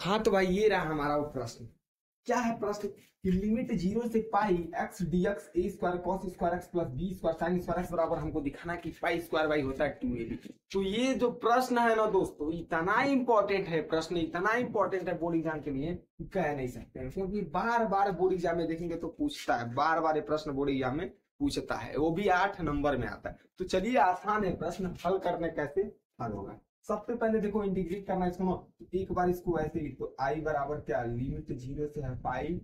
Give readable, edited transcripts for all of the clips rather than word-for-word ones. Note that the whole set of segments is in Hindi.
हाँ तो भाई ये रहा हमारा वो प्रश्न। क्या है प्रश्न कि लिमिट 0 से pi x d x a square cos square x plus B square sine square x बराबर हमको दिखाना कि पाई स्क्वायर बाई होता है 2ab। तो ये जो प्रश्न है ना दोस्तों, इतना इंपॉर्टेंट है प्रश्न, इतना इंपॉर्टेंट है बोर्ड एग्जाम के लिए कह नहीं सकते हैं, क्योंकि बार बार बोर्ड एग्जाम में देखेंगे तो पूछता है, बार बार ये प्रश्न बोर्ड एग्जाम में पूछता है, वो भी 8 नंबर में आता है। तो चलिए आसान है प्रश्न, हल करने कैसे हल होगा। सबसे पहले देखो इंटीग्रेट करना है इसको ना, एक बार इसको ऐसे लिख दो, आई बराबर क्या, लिमिट 0 से है पाई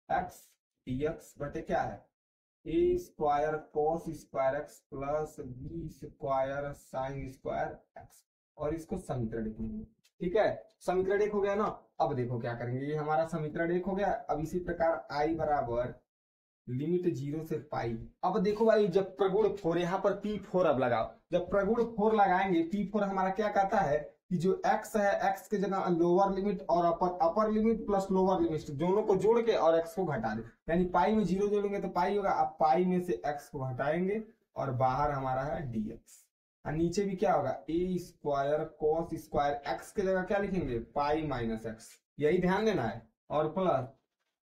एक्स डी एक्स बटे क्या है ए square cos square x plus B square sine square x, और इसको समीकरण लिखेंगे। ठीक है, समीकरण 1 हो गया ना। अब देखो क्या करेंगे, ये हमारा समीकरण 1 हो गया। अब इसी प्रकार आई बराबर लिमिट 0 से पाई। अब देखो भाई जब प्रगुण 4, यहाँ पर P4 अब लगाओ, जब प्रगुण 4 लगाएंगे P4 हमारा क्या कहता है कि जो x है x के जगह लोअर लिमिट और upper limit plus lower limit दोनों को जोड़ के और x को घटा दे, यानी पाई में 0 जोड़ेंगे तो पाई होगा। अब पाई में से x को हटाएंगे और बाहर हमारा है dx, और नीचे भी क्या होगा ए स्क्वायर कॉस स्क्वायर एक्स के जगह क्या लिखेंगे पाई माइनस एक्स, यही ध्यान देना है, और plus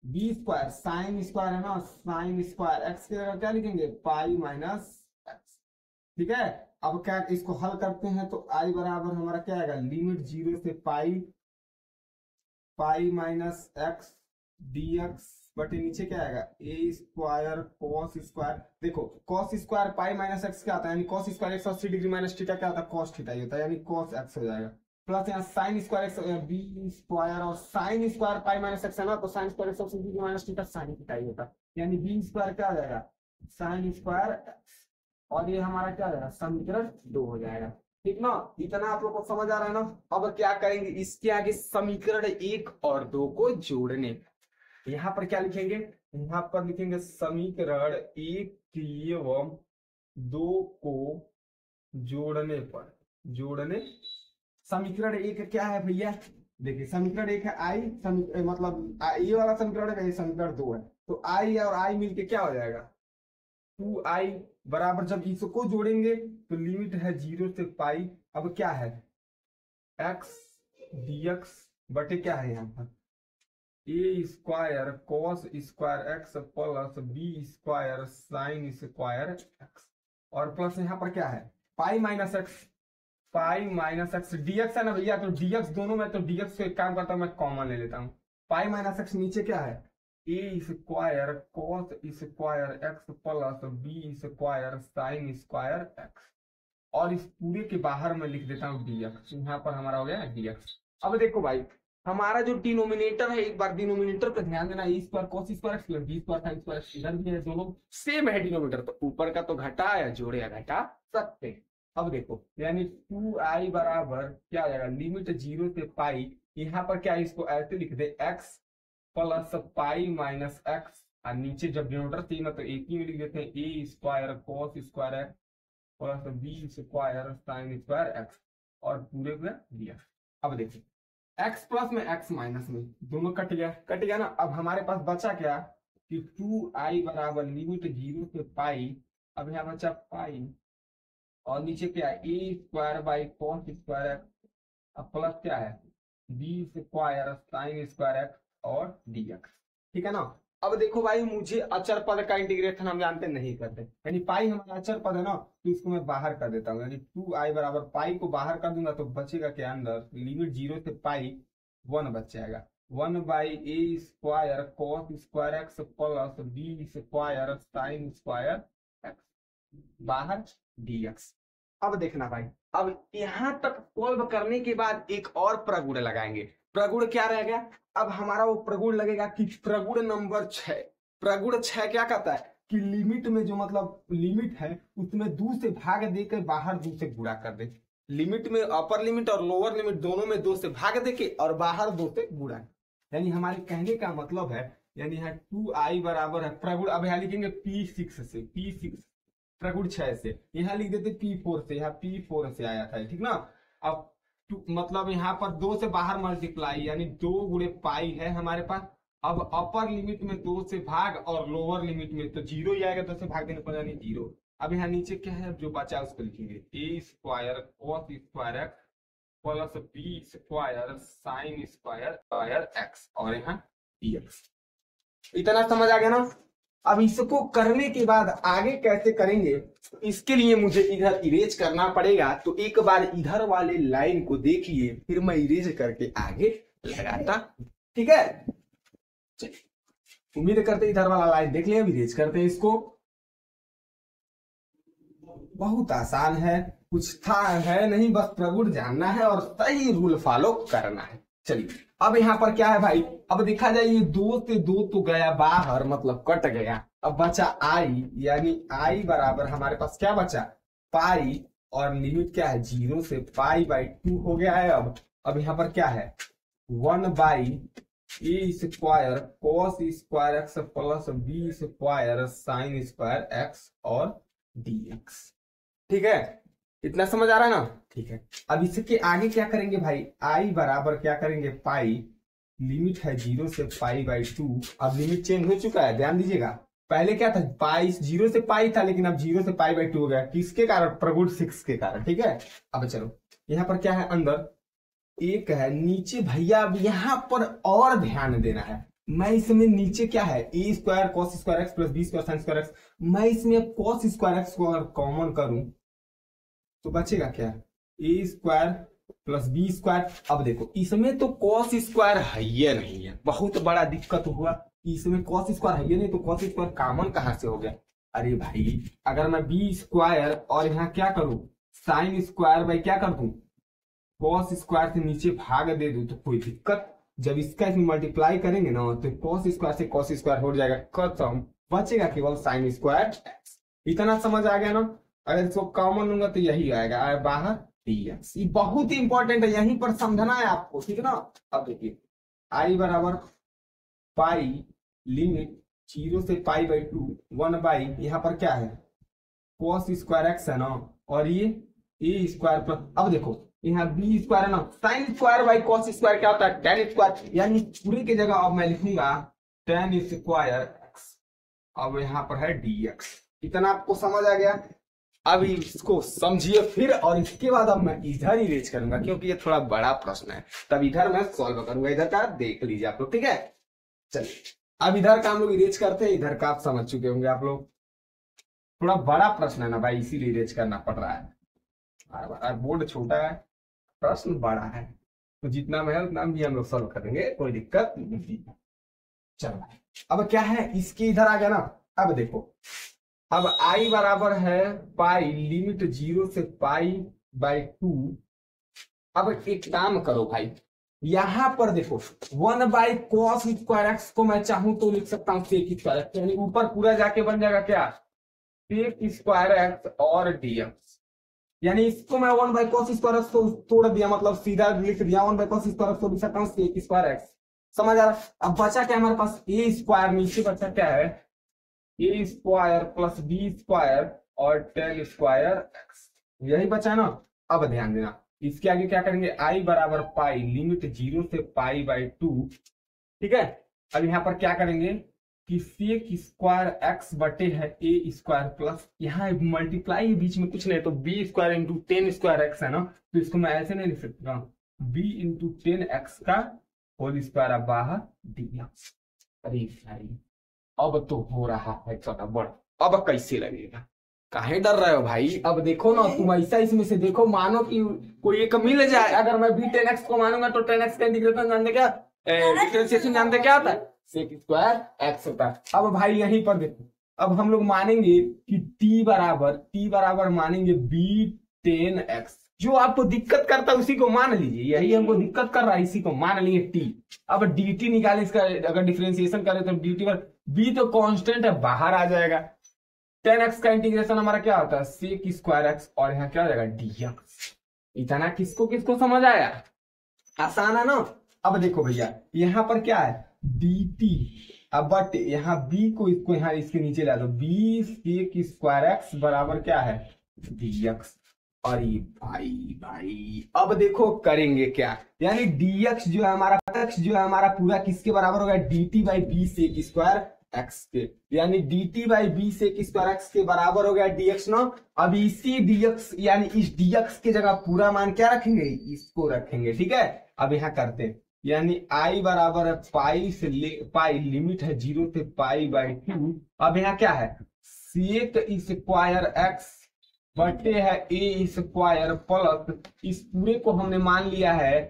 B square sine square है ना, साइन स्क्वायर एक्स की जगह क्या लिखेंगे पाई माइनस एक्स। ठीक है, अब क्या इसको हल करते हैं तो आई बराबर हमारा क्या आएगा, लिमिट 0 से pi pi minus x d x बटे नीचे क्या आएगा ए स्क्वायर कॉस स्क्वायर। देखो cos square pi minus x क्या आता है, यानी cos square 180 degree minus theta क्या होता है कॉस थीटा ही होता है, यानी कॉस एक्स हो जाएगा। प्लस यहाँ sine square x b square और sine square pi minus x है ना, तो sine square 180 degree minus theta sine theta ही होता है, यानी बी स्क्वायर क्या आ जाएगा साइन स्क्वायर एक्स, और ये हमारा क्या आ जाएगा समीकरण 2 हो जाएगा। ठीक ना, इतना आप लोग को समझ आ रहा है ना। अब क्या करेंगे, इसके आगे समीकरण 1 और 2 को जोड़ने, यहाँ पर क्या लिखेंगे, यहाँ पर लिखेंगे समीकरण 1 एवं 2 को जोड़ने पर, जोड़ने समीकरण 1 क्या है भैया, देखिए समीकरण 1 है आई, मतलब ये वाला समीकरण है, ये समीकरण 2 है, तो आई और आई मिलके क्या हो जाएगा 2i बराबर, जब इसको जोड़ेंगे तो लिमिट है 0 से पाई, अब क्या है x dx बटे क्या है यहाँ पर a square cos square x plus B square sine square x, और प्लस यहाँ पर क्या है pi minus x, pi minus x dx है ना भैया, तो dx दोनों में, तो dx को एक काम करता हूँ मैं कॉमन ले लेता हूँ, पाई माइनस एक्स नीचे क्या है ए square cos square x plus B square sine square x, और इस पूरे के बाहर मैं लिख देता हूँ dx, यहाँ पर हमारा हो गया dx। अब देखो भाई हमारा जो डिनोमिनेटर है, एक बार डिनोमिनेटर पे ध्यान देना, a square cos square x plus B square sine square इधर भी है, दोनों सेम है डिनोमिनेटर, तो ऊपर का तो घटा या जोड़े या घटा सकते। अब देखो यानी 2i बराबर क्या आ जाएगा लिमिट 0 से पाई, यहाँ पर क्या इसको ऐसे लिख दे x plus pi minus x, और नीचे जब डिनोमिनेटर सेम है तो एक ही में लिख देते हैं a square cos square x plus B square sine square x, और पूरे में दिया। अब देखिए x प्लस में x माइनस में दोनों कट गया ना। अब हमारे पास बचा क्या कि 2i बराबर लिमिट 0 से पाई, अब यहाँ बचा पाई और नीचे क्या है ए square by cos square x, अब प्लस क्या है b square sine square x और dx। ठीक है ना। अब देखो भाई मुझे अचर पद का इंटीग्रेशन हम जानते नहीं करते, यानी पाई हमारा अचर पद है ना, तो इसको मैं बाहर कर देता हूँ, यानी 2i बराबर पाई को बाहर कर दूंगा तो बचेगा क्या अंदर लिमिट 0 से पाई 1 बच जाएगा, 1 by A square cos square x plus B square sine square X, बाहर dx। अब देखना भाई, अब यहां तक सॉल्व करने के बाद एक और प्रगुण लगाएंगे। प्रगुण क्या रहेगा, अब हमारा वो प्रगुण लगेगा कि प्रगुण नंबर 6। प्रगुण 6 क्या कहता है कि लिमिट में जो मतलब लिमिट है उसमें 2 से भाग देकर बाहर 2 से गुणा कर दे, लिमिट में अपर लिमिट और लोअर लिमिट दोनों में 2 से भाग देके और बाहर 2 से गुणा, यानी हमारे कहने का मतलब है, यानी यहाँ 2i बराबर है प्रगुण, अब यहाँ लिखेंगे P6 से, P6 प्रगुण 6 से, यहाँ लिख देते P4 से, यहाँ P4 से आया था, ठीक ना। अब मतलब यहाँ पर 2 से बाहर मल्टीप्लाई, यानी 2 गुणे पाई है हमारे पास। अब अपर लिमिट में 2 से भाग और लोअर लिमिट में तो 0 ही आएगा, 2 से भाग देने पर यानी 0। अब यहाँ नीचे क्या है जो बचा उसको लिखेंगे a square cos square x plus B square sine square x और यहाँ dx। इतना समझ आ गया ना। अब इसको करने के बाद आगे कैसे करेंगे, इसके लिए मुझे इधर इरेज करना पड़ेगा। तो एक बार इधर वाले लाइन को देखिए, फिर मैं इरेज करके आगे लगाता। ठीक है, चलिए उम्मीद करते इधर वाला लाइन देख लिया। इरेज करते हैं इसको। बहुत आसान है, कुछ था है नहीं, बस प्रगुण जानना है और सही रूल फॉलो करना है। चलिए अब यहाँ पर क्या है भाई, अब देखा जाए ये 2 से 2 तो गया बाहर, मतलब कट गया। अब बचा आई, यानी आई बराबर हमारे पास क्या बचा, पाई, और लिमिट क्या है 0 से पाई/2 हो गया है। अब यहाँ पर क्या है 1/a square cos square x plus B square sine square x और dx। ठीक है, इतना समझ आ रहा है ना। ठीक है, अब इसके आगे क्या करेंगे भाई, आई बराबर क्या करेंगे पाई, लिमिट है 0 से पाई/2। अब लिमिट चेंज हो चुका है, ध्यान दीजिएगा। पहले क्या था, पाई 0 से पाई था, लेकिन अब 0 से पाई/2 हो गया। किसके कारण, प्रगुण 6 के कारण। ठीक है, अब चलो यहाँ पर क्या है, अंदर एक है, नीचे भैया अब यहाँ पर और ध्यान देना है। मैं इसमें नीचे क्या है ए square cos square x plus B square sine square x, मैं इसमें कॉस स्क्वायर एक्स को अगर कॉमन करूं तो बचेगा क्या, ए स्क्वायर प्लस बी स्क्वायर। अब देखो इसमें तो कॉस स्क्वायर है ही नहीं है, बहुत बड़ा दिक्कत हुआ। इसमें कॉस स्क्वायर है ही नहीं, तो कॉस स्क्वायर कॉमन कहां से हो गया। अरे भाई अगर मैं बी स्क्वायर और यहाँ क्या करूं साइन स्क्वायर बाई क्या कर दूं कॉस स्क्वायर से नीचे भाग दे दूं तो कोई दिक्कत। जब इसका इसमें मल्टीप्लाई करेंगे ना तो कॉस स्क्वायर से कॉस स्क्वायर हो जाएगा खत्म, बचेगा केवल साइन स्क्वायर एक्स। इतना समझ आ गया ना। अगर इसको कॉमन लूंगा तो यही आएगा बाहर dx। ये बहुत ही इंपॉर्टेंट है, यहीं पर समझना है आपको, ठीक है ना। अब देखिए आई बराबर पाई लिमिट 0 से पाई/2 1/, यहाँ पर क्या है कॉस स्क्वायर एक्स है ना, और ये ए स्क्वायर प्लस, अब देखो यहाँ बी स्क्वायर है ना, sine square by cos square क्या होता है tan स्क्वायर, यानी पूरे की जगह अब मैं लिखूंगा tan स्क्वायर एक्स। अब यहाँ पर है dx। इतना आपको समझ आ गया। अब इसको समझिए फिर, और इसके बाद अब मैं इधर ही रेज करूंगा क्योंकि ये थोड़ा बड़ा प्रश्न है, तब इधर मैं सॉल्व करूंगा। इधर का देख लीजिए आप लोग, ठीक है। चलिए अब इधर का हम लोग इरेज करते हैं, इधर का आप समझ चुके होंगे आप लोग। थोड़ा बड़ा प्रश्न है ना भाई, इसीलिए इरेज करना पड़ रहा है। बोर्ड छोटा है, प्रश्न बड़ा है, तो जितना में है उतना भी हम लोग सॉल्व करेंगे, कोई दिक्कत नहीं। चलो अब क्या है, इसके इधर आ गया ना। अब देखो अब आई बराबर है पाई लिमिट 0 से पाई/2। अब एक काम करो भाई, यहां पर देखो 1/cos स्क्वायर एक्स को मैं चाहूं तो लिख सकता हूं sec स्क्वायर एक्स, यानी ऊपर पूरा जाके बन जाएगा क्या sec स्क्वायर एक्स और dx। यानी इसको मैं 1/cos स्क्वायर एक्स को तोड़ दिया, मतलब सीधा लिख दिया 1/cos स्क्वायर एक्स को लिख सकता हूं sec स्क्वायर एक्स। समझ आ रहा। अब बचा क्या हमारे पास ए स्क्वायर, नीचे बचा क्या है ए स्क्वायर प्लस बी स्क्वायर और tan स्क्वायर एक्स, यही बचा है ना। अब ध्यान देना, इसके आगे क्या करेंगे आई बराबर पाई लिमिट 0 से पाई/2। ठीक है, अब यहाँ पर क्या करेंगे कि sec स्क्वायर एक्स बटे है ए स्क्वायर प्लस, यहाँ मल्टीप्लाई बीच में कुछ नहीं, तो B square into tan square X है ना, तो इसको मैं ऐसे नहीं लिख सकता, b इंटू tan एक्स का होल स्क्वायर अब बाहर dx। अरे भाई अब तो हो रहा है थोड़ा बड़ा, अब कैसे लगेगा, काहे डर रहे हो भाई। अब देखो ना तुम ऐसा इसमें से देखो, मानो कि कोई एक मिल जाए, अगर मैं भी tan x को मानूंगा तो tan x का इंटीग्रेशन जानते क्या, डिफरेंशिएशन जानते क्या होता है sec स्क्वायर x होता है। अब भाई यहीं पर देखो, अब हम लोग मानेंगे कि t बराबर मानेंगे b tan x। जो आपको दिक्कत करता है उसी को मान लीजिए, यही हमको दिक्कत कर रहा है, इसी को मान लिए t। अब dt निकाले इसका, अगर डिफरेंशिएशन करें तो dt पर b तो कांस्टेंट है बाहर आ जाएगा, tan x का इंटीग्रेशन हमारा क्या होता है sec स्क्वायर x, और यहाँ क्या हो जाएगा dx। इतना किसको किसको समझ आया, आसान है ना। अब देखो भैया यहाँ पर क्या है dt, अब बट यहाँ b को इसको यहाँ इसके नीचे ला दो, b sec स्क्वायर x बराबर क्या है dx। अरे भाई अब देखो करेंगे क्या, यानी dx जो है हमारा पूरा किसके बराबर होगा dt by b sec square X के, यानी dt by B sec square X के बराबर हो गया dx नो। अब इसी dx यानी इस dx की जगह पूरा मान क्या रखेंगे, इसको रखेंगे। ठीक है, अब यहाँ करते हैं, यानी i बराबर है पाई से पाई, लिमिट है 0 से पाई बाई 2। अब यहाँ क्या है, सेक स्क्वायर एक्स बटे है ए स्क्वायर प्लस, इस पूरे को हमने मान लिया है,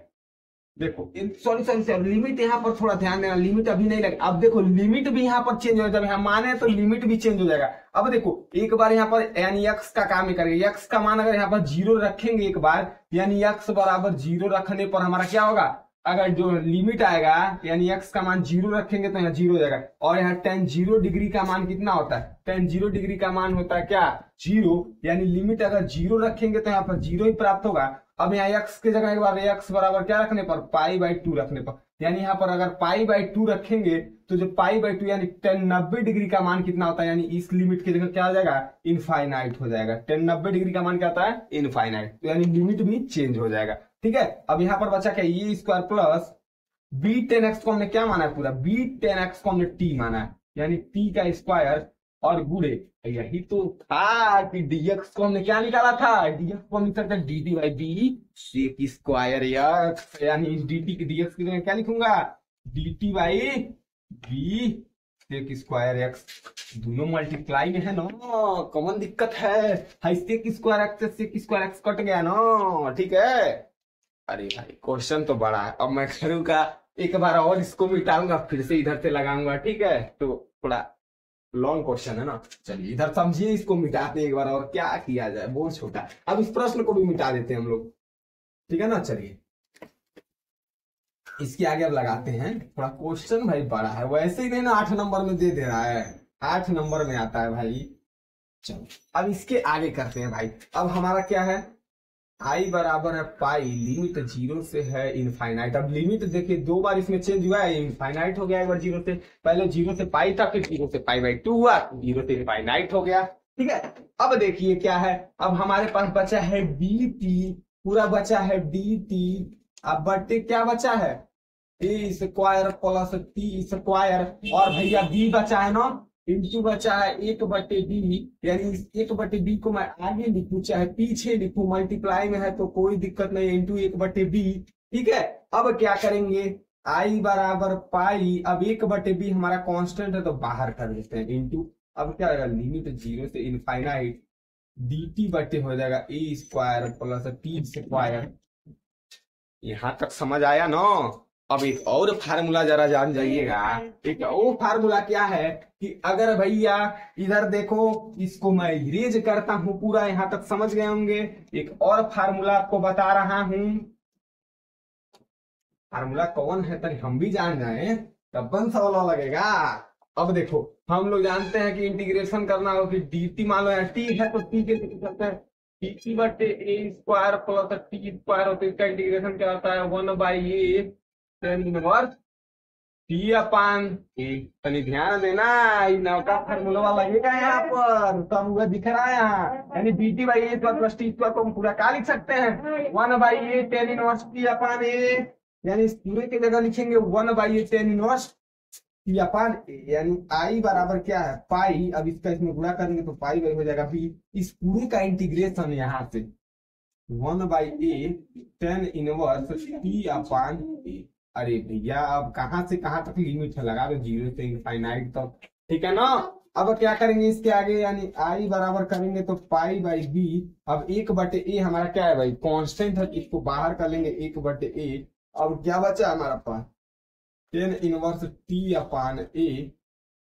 देखो सॉरी सॉरी सॉरी, लिमिट यहाँ पर थोड़ा ध्यान देना, लिमिट अभी नहीं लगे। अब देखो लिमिट भी यहाँ पर चेंज हो जाएगा, जब यहाँ माने तो लिमिट भी चेंज हो जाएगा। अब देखो एक बार यहाँ पर यानी x का काम ही करेंगे, x का मान अगर यहाँ पर 0 रखेंगे एक बार, यानी x बराबर 0 रखने पर हमारा क्या होगा, अगर जो लिमिट आएगा यानी x का मान 0 रखेंगे तो यहाँ 0 हो जाएगा। और यहाँ tan 0 डिग्री का मान कितना होता है, tan 0 डिग्री का मान होता है क्या, 0, यानी लिमिट अगर 0 रखेंगे तो यहाँ पर 0 ही प्राप्त होगा। अब यहाँ x की जगह एक बार x बराबर क्या रखने पर, पाई बाई 2 रखने पर, यानी यहाँ पर अगर पाई बाई 2 रखेंगे तो जो पाई बाई 2 यानी tan 90 डिग्री का मान कितना होता है, यानी इस लिमिट की जगह क्या हो जाएगा, इनफाइनाइट हो जाएगा। tan 90 डिग्री का मान क्या होता है, इनफाइनाइट, तो यानी लिमिट भी चेंज हो जाएगा। ठीक है, अब यहाँ पर बचा क्या, ये square plus B tan X को हमने क्या माना है, पूरा बी टेन एक्स को हमने टी माना है, यानी टी का स्क्वायर और गुड़े, यही तो था कि dx को हमने क्या निकाला था, dx को हम लिख सकते हैं dt by B sec square X, यानी इस dt की dx की जगह क्या लिखूंगा, dt by B sec square X, दोनों मल्टीप्लाई में है ना, कॉमन दिक्कत है, सेक स्क्वायर एक्स से सेक स्क्वायर एक्स कट गया ना। ठीक है, अरे भाई क्वेश्चन तो बड़ा है, अब मैं करूंगा एक बार और इसको मिटाऊंगा, फिर से इधर से लगाऊंगा। ठीक है, तो थोड़ा लॉन्ग क्वेश्चन है ना, चलिए इधर समझिए, इसको मिटाते एक बार और, क्या किया जाए, बहुत छोटा है। अब इस प्रश्न को भी मिटा देते हैं हम लोग, ठीक है ना। चलिए इसके आगे अब लगाते हैं, थोड़ा क्वेश्चन भाई बड़ा है, वैसे ही नहीं ना 8 नंबर में दे रहा है, 8 नंबर में आता है भाई। चलो अब इसके आगे करते हैं भाई। अब हमारा क्या है, i बराबर है पाई, लिमिट 0 से है इनफाइनाइट। अब लिमिट देखिए 2 बार इसमें चेंज हुआ है, इनफाइनाइट हो गया एक बार 0 से, पहले 0 से पाई था, फिर 0 से पाई बाई 2 हुआ, 0 से इनफाइनाइट हो गया। ठीक है, अब देखिए क्या है, अब हमारे पास बचा है dt, पूरा बचा है dt, अब बटे क्या बचा है, ए स्क्वायर प्लस टी स्क्वायर, और भैया b बचा है ना, इंटू बचा है 1/b, यानी इस 1/b को मैं आगे लिखूं चाहे पीछे लिखूं, मल्टीप्लाई में है तो कोई दिक्कत नहीं, इंटू 1/b। ठीक है, अब क्या करेंगे, i बराबर पाई, अब 1/b हमारा कांस्टेंट है तो बाहर कर देते हैं, इंटू, अब क्या होगा, लिमिट 0 से इनफाइनाइट dt बटे हो जाएगा ए स्क्वायर प्लस टी स्क्वायर। यहां तक समझ आया ना। अब एक और फार्मूला जरा जान जाइएगा, एक और फार्मूला क्या है कि अगर भैया इधर देखो, इसको मैं इरेज करता हूं पूरा, यहां तक समझ गए होंगे। एक और फार्मूला आपको बता रहा हूं, फार्मूला कौन है तक हम भी जान जाए तब बन सवाल लगेगा। अब देखो हम लोग जानते हैं कि इंटीग्रेशन करना हो कि dt मान लो यहाँ t है तो t के लिख सकते हैं dt बटे ए स्क्वायर प्लस टी स्क्वायर, होता है इसका इंटीग्रेशन क्या होता है, 1/a tan inverse T upon ए। तनी ध्यान देना, नौका फार्मूला लगेगा यहाँ पर, तब हुआ दिख रहा है यहाँ, यानी dt by A plus T square को हम पूरा क्या लिख सकते हैं, 1/a tan inverse T upon ए, यानी इस पूरे की जगह लिखेंगे 1/a tan inverse T upon ए, यानी आई बराबर क्या है पाई, अब इसका इसमें गुणा करेंगे तो पाई बाई हो जाएगा बी, इस पूरे का इंटीग्रेशन यहाँ से 1/a tan inverse T upon ए। अरे भैया अब कहां से कहां तक लिमिट है, लगा दो 0 से इनफाइनाइट तक। ठीक है ना, अब क्या करेंगे इसके आगे, यानी आई बराबर करेंगे तो पाई बाई बी, अब 1/a हमारा क्या है भाई, कांस्टेंट है, इसको बाहर कर लेंगे 1/a। अब क्या बचा हमारा पास, tan इनवर्स टी अपान ए,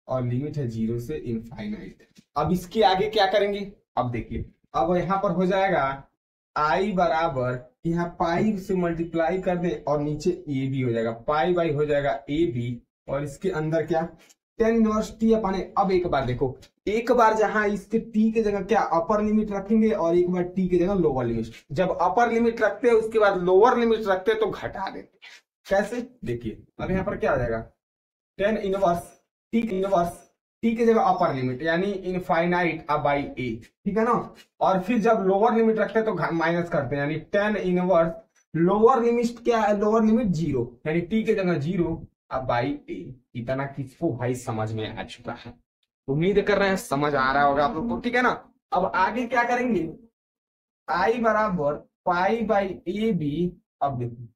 और लिमिट है 0 से इनफाइनाइट। अब इसके आगे क्या करेंगे, अब देखिए अब यहाँ पर हो जाएगा आई बराबर, यहाँ पाई से मल्टीप्लाई कर दे और नीचे ए बी हो जाएगा, पाई बाई हो जाएगा ए बी, और इसके अंदर क्या tan इनवर्स टी अपान ए। अब एक बार देखो, एक बार जहां इसके टी की जगह क्या अपर लिमिट रखेंगे और एक बार टी की जगह लोअर लिमिट, जब अपर लिमिट रखते हैं उसके बाद लोअर लिमिट रखते हैं तो घटा देते, कैसे देखिए। अब यहाँ पर क्या आ जाएगा, tan इनवर्स टी की जगह अपर लिमिट यानी इनफाइनाइट बाई ए, ठीक है ना, और फिर जब लोअर लिमिट रखते हैं तो माइनस करते हैं, यानी tan इनवर्स लोअर लिमिट क्या है, लोअर लिमिट 0, यानी टी की जगह 0 अब बाई ए। इतना किसको भाई समझ में आ चुका है, उम्मीद कर रहे हैं समझ आ रहा होगा आप लोग को, ठीक है ना। अब आगे क्या करेंगे, आई बराबर पाई बाई ए बी। अब देखो,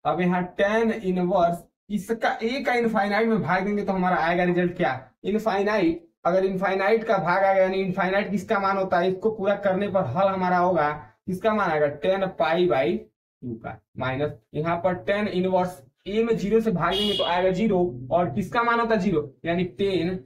अब यहाँ टेन इनवर्स इसका ए का इनफाइनाइट में भाग देंगे तो हमारा आएगा रिजल्ट क्या, इनफाइनाइट। अगर इनफाइनाइट का भाग आएगा, यानी इनफाइनाइट किसका मान होता है, इसको पूरा करने पर हल हमारा होगा किसका मान आएगा, टेन पाई बाई टू का, माइनस यहाँ पर टेन इनवर्स ए में जीरो से भागेंगे तो आएगा जीरो, और किसका मान होता है जीरो, यानी टेन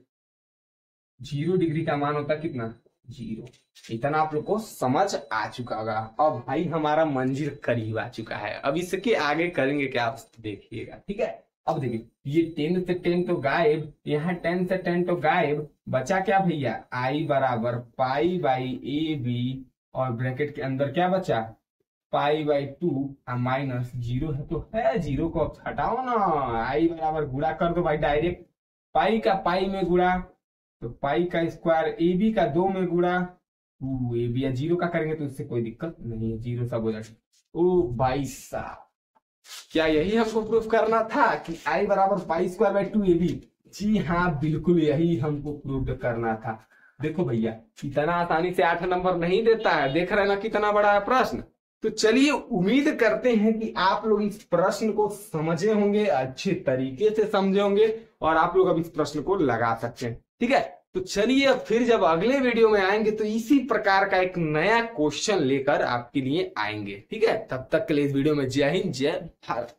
0 डिग्री का मान होता है कितना, जीरो। इतना आप लोग को समझ आ चुका होगा। अब भाई हमारा मंजिल करीब आ चुका है, अब इसके आगे करेंगे क्या आप देखिएगा, ठीक है। अब देखिए, ये 10 से 10 तो गायब, यहाँ 10 से 10 तो गायब, बचा क्या भैया, आई बराबर पाई बाई ए बी, और ब्रैकेट के अंदर क्या बचा, pi by two, minus zero है तो है, जीरो को अब हटाओ ना, आई बराबर गुणा कर दो भाई डायरेक्ट, पाई का पाई में गुणा तो पाई का स्क्वायर, ए बी का 2 में गुणा, ए बी या जीरो का करेंगे तो इससे कोई दिक्कत नहीं है, जीरो सब हो जाएगा। ओ भाई साहब, क्या यही हमको प्रूफ करना था कि आई बराबर pi square by two a b? जी हाँ, बिल्कुल यही हमको प्रूफ करना था। देखो भैया, इतना आसानी से 8 नंबर नहीं देता है, देख रहे हैं ना कितना बड़ा है प्रश्न। तो चलिए, उम्मीद करते हैं कि आप लोग इस प्रश्न को समझे होंगे, अच्छे तरीके से समझे होंगे, और आप लोग अब इस प्रश्न को लगा सकते हैं, ठीक है। तो चलिए, फिर जब अगले वीडियो में आएंगे तो इसी प्रकार का एक नया क्वेश्चन लेकर आपके लिए आएंगे, ठीक है। तब तक के लिए इस वीडियो में जय हिंद, जय भारत।